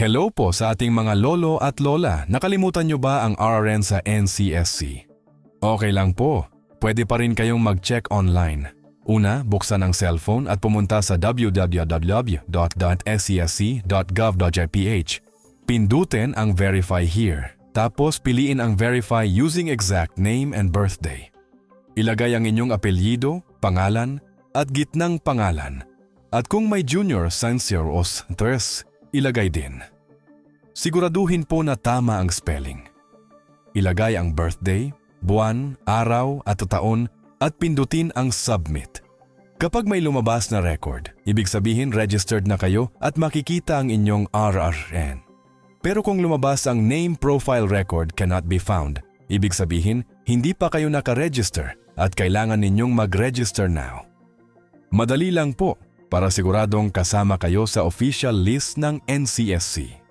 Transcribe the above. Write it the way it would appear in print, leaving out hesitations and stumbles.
Hello po sa ating mga lolo at lola. Nakalimutan nyo ba ang RRN sa NCSC? Okay lang po. Pwede pa rin kayong mag-check online. Una, buksan ang cellphone at pumunta sa www.scc.gov.ph. Pindutin ang Verify Here. Tapos piliin ang Verify using exact name and birthday. Ilagay ang inyong apelyido, pangalan, at gitnang pangalan. At kung may junior, senior o tres, ilagay din. Siguraduhin po na tama ang spelling. Ilagay ang birthday, buwan, araw at taon at pindutin ang Submit. Kapag may lumabas na record, ibig sabihin registered na kayo at makikita ang inyong RRN. Pero kung lumabas ang Name Profile Record cannot be found, ibig sabihin hindi pa kayo nakaregister at kailangan ninyong mag-register now. Madali lang po para siguradong kasama kayo sa official list ng NCSC.